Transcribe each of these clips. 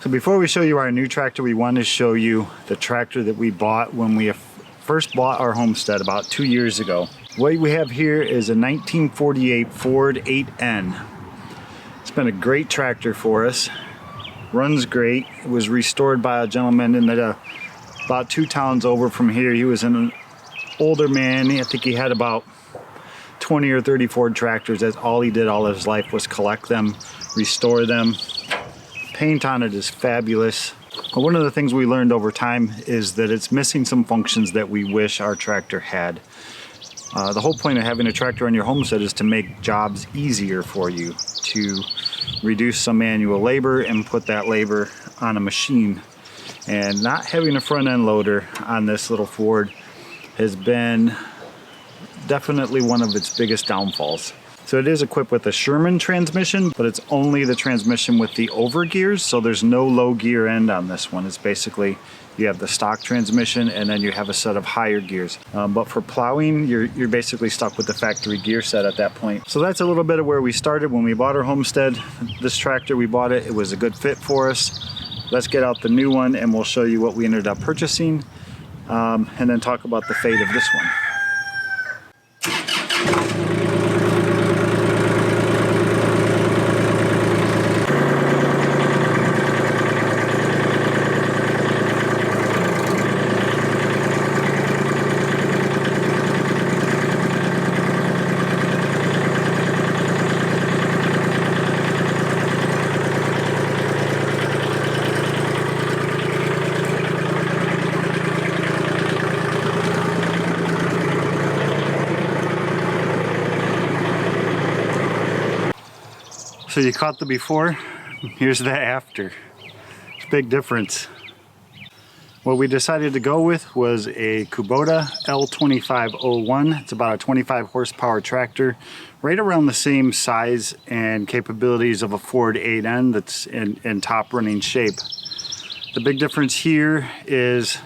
So before we show you our new tractor, we want to show you the tractor that we bought when we first bought our Homestead about 2 years ago. What we have here is a 1948 Ford 8N. It's been a great tractor for us. Runs great. It was restored by a gentleman in about 2 towns over from here. He was an older man. I think he had about 20 or 30 Ford tractors. That's all he did all his life, was collect them, restore them. Paint on it is fabulous. But one of the things we learned over time is that it's missing some functions that we wish our tractor had. The whole point of having a tractor on your homestead is to make jobs easier for you, to reduce some manual labor and put that labor on a machine. And not having a front end loader on this little Ford has been definitely one of its biggest downfalls. So it is equipped with a Sherman transmission, but it's only the transmission with the over gears, so there's no low gear end on this one. It's basically, you have the stock transmission and then you have a set of higher gears. But for plowing, you're basically stuck with the factory gear set at that point. So that's a little bit of where we started when we bought our Homestead. This tractor, we bought it, it was a good fit for us. Let's get out the new one and we'll show you what we ended up purchasing, and then talk about the fate of this one. So you caught the before, here's the after. It's a big difference. What we decided to go with was a Kubota L2501. It's about a 25 horsepower tractor, right around the same size and capabilities of a Ford 8N that's in top running shape. The big difference here is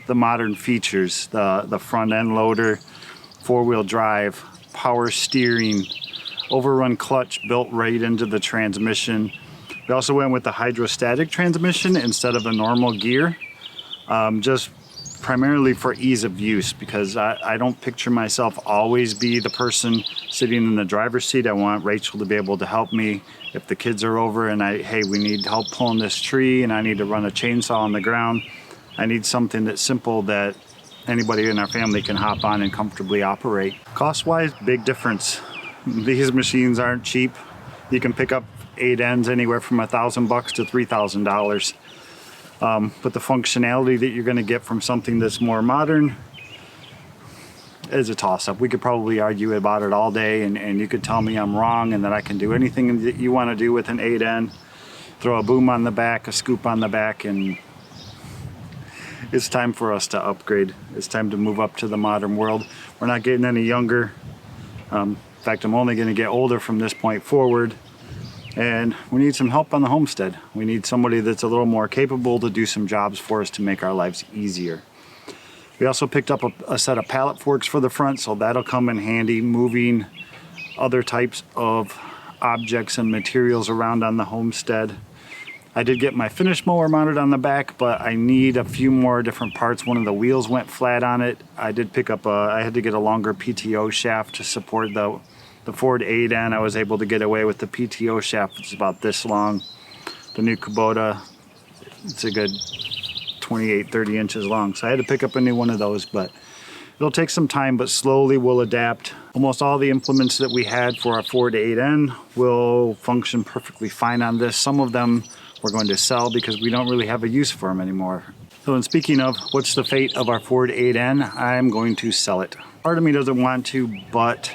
the modern features, the front end loader, 4-wheel drive, power steering, overrun clutch built right into the transmission. We also went with the hydrostatic transmission instead of a normal gear, just primarily for ease of use, because I don't picture myself always be the person sitting in the driver's seat. I want Rachel to be able to help me if the kids are over and hey, we need help pulling this tree and I need to run a chainsaw on the ground. I need something that's simple that anybody in our family can hop on and comfortably operate. Cost-wise, big difference. These machines aren't cheap. You can pick up 8Ns anywhere from $1,000 to $3,000. But the functionality that you're going to get from something that's more modern is a toss-up. We could probably argue about it all day, and you could tell me I'm wrong and that I can do anything that you want to do with an 8N. Throw a boom on the back, a scoop on the back, and it's time for us to upgrade. It's time to move up to the modern world. We're not getting any younger. In fact, I'm only going to get older from this point forward, and we need some help on the homestead. We need somebody that's a little more capable to do some jobs for us to make our lives easier. We also picked up a set of pallet forks for the front, so that'll come in handy moving other types of objects and materials around on the homestead. I did get my finish mower mounted on the back, but I need a few more different parts. One of the wheels went flat on it. I did pick up I had to get a longer PTO shaft to support the Ford 8N. I was able to get away with the PTO shaft, which is about this long. The new Kubota, it's a good 28, 30 inches long. So I had to pick up a new one of those, but it'll take some time, but slowly we'll adapt. Almost all the implements that we had for our Ford 8N will function perfectly fine on this. Some of them we're going to sell because we don't really have a use for them anymore. So in speaking of what's the fate of our Ford 8N, I'm going to sell it. Part of me doesn't want to, but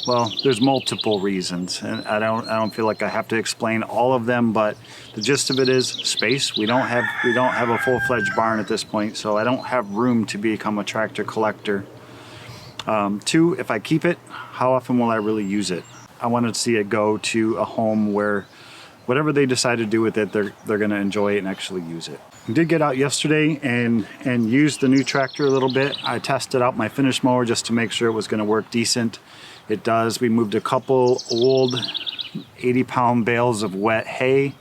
well, there's multiple reasons, and I don't feel like I have to explain all of them, but the gist of it is space. We don't have a full-fledged barn at this point, so I don't have room to become a tractor collector. 2, if I keep it, how often will I really use it? I want to see it go to a home where whatever they decide to do with it, they're going to enjoy it and actually use it. I did get out yesterday and use the new tractor a little bit. I tested out my finish mower just to make sure it was going to work decent. It does. We moved a couple old 80-pound bales of wet hay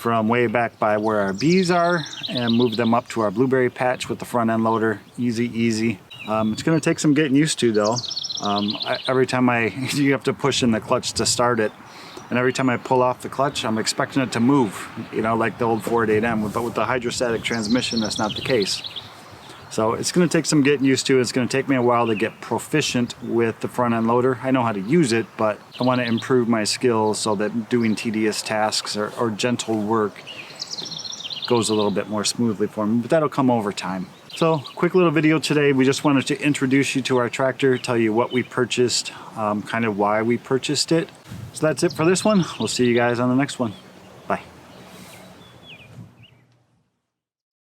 from way back by where our bees are and move them up to our blueberry patch with the front end loader. Easy. It's going to take some getting used to though. Every time you have to push in the clutch to start it, and every time I pull off the clutch, I'm expecting it to move, you know, like the old Ford 8M, but with the hydrostatic transmission, that's not the case. So it's going to take some getting used to. It's going to take me a while to get proficient with the front end loader. I know how to use it, but I want to improve my skills so that doing tedious tasks or gentle work goes a little bit more smoothly for me, but that'll come over time. So quick little video today. We just wanted to introduce you to our tractor, tell you what we purchased, kind of why we purchased it. So that's it for this one. We'll see you guys on the next one.